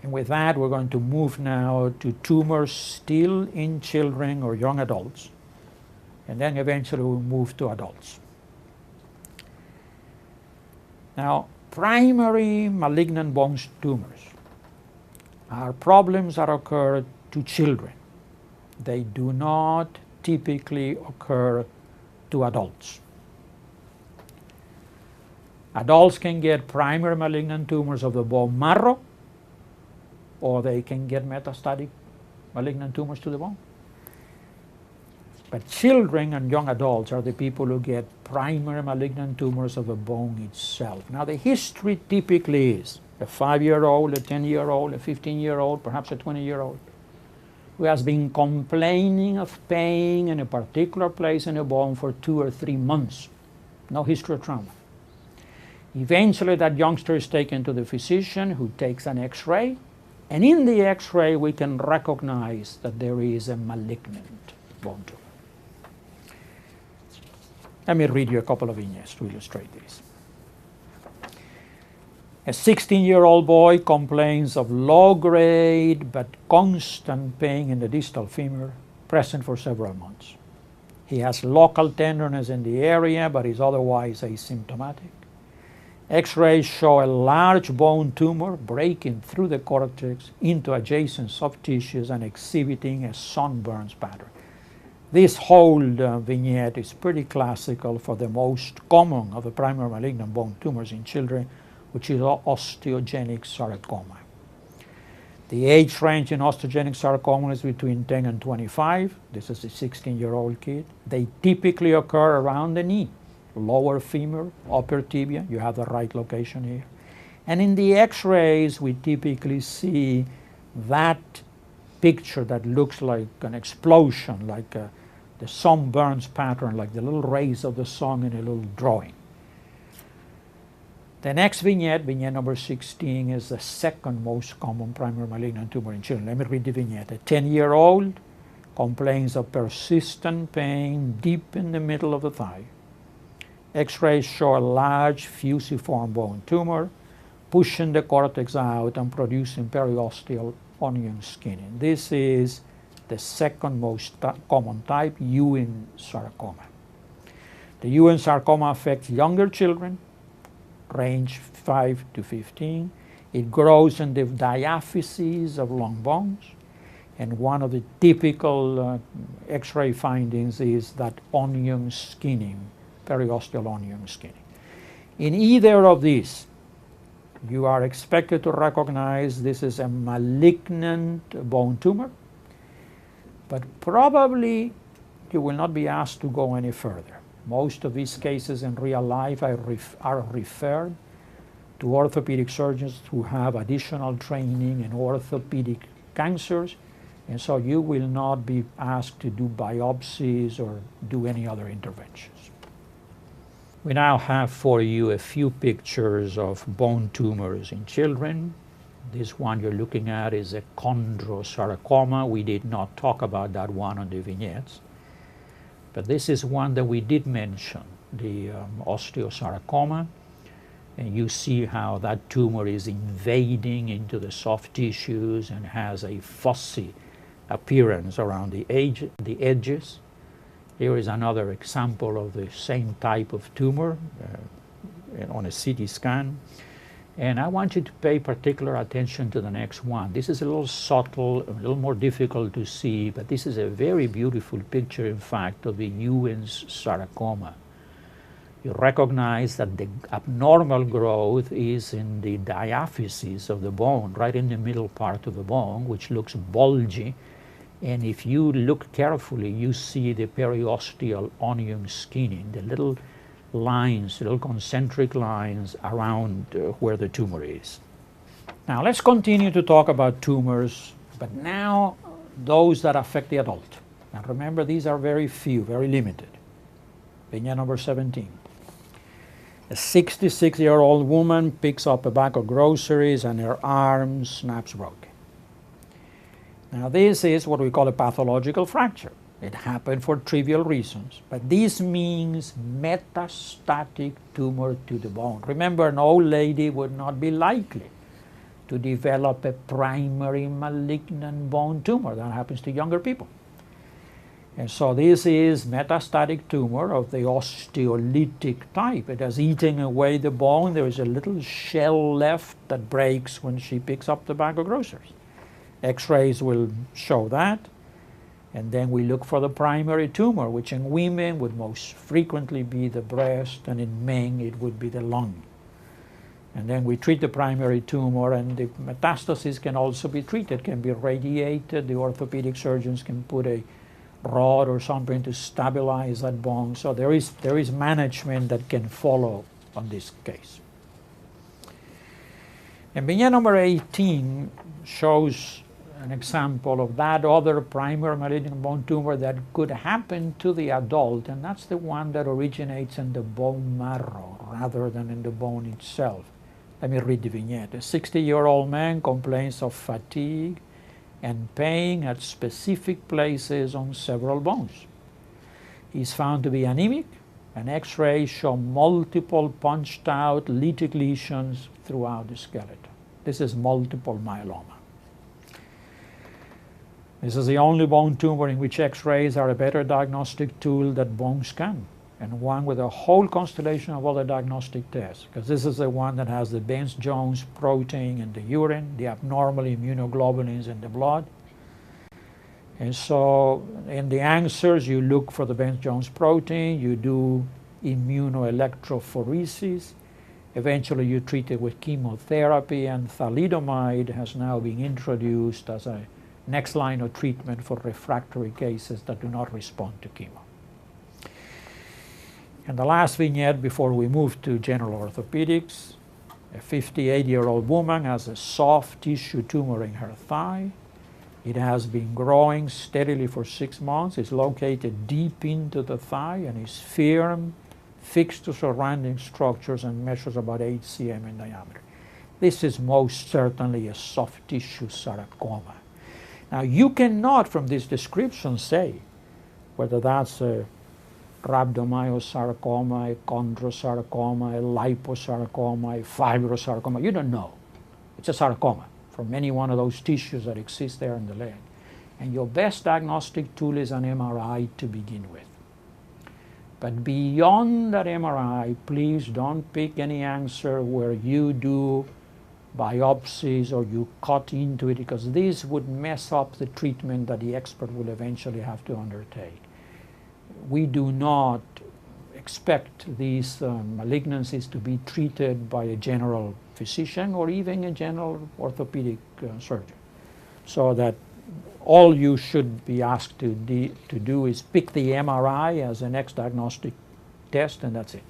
And with that, we're going to move now to tumors still in children or young adults. And then eventually we'll move to adults. Now, primary malignant bone tumors are problems that occur to children. They do not typically occur to adults. Adults can get primary malignant tumors of the bone marrow, or they can get metastatic malignant tumors to the bone. But children and young adults are the people who get primary malignant tumors of the bone itself. Now, the history typically is a 5-year-old, a 10-year-old, a 15-year-old, perhaps a 20-year-old, who has been complaining of pain in a particular place in the bone for 2 or 3 months. No history of trauma. Eventually, that youngster is taken to the physician, who takes an X-ray, and in the X-ray we can recognize that there is a malignant bone tumor. Let me read you a couple of vignettes to illustrate this. A 16-year-old boy complains of low-grade but constant pain in the distal femur, present for several months. He has local tenderness in the area, but is otherwise asymptomatic. X-rays show a large bone tumor breaking through the cortex into adjacent soft tissues and exhibiting a sunburns pattern. This whole vignette is pretty classical for the most common of the primary malignant bone tumors in children, which is osteogenic sarcoma. The age range in osteogenic sarcoma is between 10 and 25. This is a 16-year-old kid. They typically occur around the knee, lower femur, upper tibia. You have the right location here. And in the X-rays, we typically see that picture that looks like an explosion, like the sunburns pattern, like the little rays of the sun in a little drawing. The next vignette, vignette number 16, is the second most common primary malignant tumor in children. Let me read the vignette. A 10-year-old complains of persistent pain deep in the middle of the thigh. X-rays show a large fusiform bone tumor pushing the cortex out and producing periosteal onion skinning. This is the second most common type, Ewing sarcoma. The Ewing sarcoma affects younger children, range 5 to 15. It grows in the diaphyses of long bones, and one of the typical X-ray findings is that onion skinning, periosteal onion skinning. In either of these, you are expected to recognize this is a malignant bone tumor, but probably you will not be asked to go any further. Most of these cases in real life are referred to orthopedic surgeons who have additional training in orthopedic cancers, and so you will not be asked to do biopsies or do any other interventions. We now have for you a few pictures of bone tumors in children. This one you're looking at is a chondrosarcoma. We did not talk about that one on the vignettes. But this is one that we did mention, the osteosarcoma. And you see how that tumor is invading into the soft tissues and has a fussy appearance around the edges. Here is another example of the same type of tumor on a CT scan. And I want you to pay particular attention to the next one. This is a little subtle, a little more difficult to see, but this is a very beautiful picture, in fact, of the Ewing's sarcoma. You recognize that the abnormal growth is in the diaphyses of the bone, right in the middle part of the bone, which looks bulgy. And if you look carefully, you see the periosteal onion skinning, the little lines, little concentric lines around where the tumor is. Now let's continue to talk about tumors, but now those that affect the adult. Now remember, these are very few, very limited. Vignette number 17. A 66-year-old woman picks up a bag of groceries and her arm snaps broken. Now this is what we call a pathological fracture. It happened for trivial reasons, but this means metastatic tumor to the bone. Remember, an old lady would not be likely to develop a primary malignant bone tumor. That happens to younger people. And so this is metastatic tumor of the osteolytic type. It has eaten away the bone. There is a little shell left that breaks when she picks up the bag of groceries. X-rays will show that. And then we look for the primary tumor, which in women would most frequently be the breast, and in men it would be the lung. And then we treat the primary tumor, and the metastasis can also be treated, can be radiated. The orthopedic surgeons can put a rod or something to stabilize that bone. So there is management that can follow on this case. And vignette number 18 shows an example of that other primary malignant bone tumor that could happen to the adult, and that's the one that originates in the bone marrow rather than in the bone itself. Let me read the vignette. A 60-year-old man complains of fatigue and pain at specific places on several bones. He's found to be anemic, and X-rays show multiple punched out lytic lesions throughout the skeleton. This is multiple myeloma. This is the only bone tumor in which X-rays are a better diagnostic tool than bone scan, and one with a whole constellation of other diagnostic tests, because this is the one that has the Bence-Jones protein in the urine, the abnormal immunoglobulins in the blood. And so in the answers, you look for the Bence-Jones protein, you do immunoelectrophoresis, eventually you treat it with chemotherapy, and thalidomide has now been introduced as a next line of treatment for refractory cases that do not respond to chemo. And the last vignette before we move to general orthopedics, a 58-year-old woman has a soft tissue tumor in her thigh. It has been growing steadily for 6 months. It's located deep into the thigh and is firm, fixed to surrounding structures, and measures about 8 cm in diameter. This is most certainly a soft tissue sarcoma. Now, you cannot, from this description, say whether that's a rhabdomyosarcoma, a chondrosarcoma, a liposarcoma, a fibrosarcoma. You don't know. It's a sarcoma from any one of those tissues that exist there in the leg. And your best diagnostic tool is an MRI to begin with. But beyond that MRI, please don't pick any answer where you do biopsies or you cut into it, because this would mess up the treatment that the expert will eventually have to undertake. We do not expect these malignancies to be treated by a general physician or even a general orthopedic surgeon. So that all you should be asked to do is pick the MRI as the next diagnostic test, and that's it.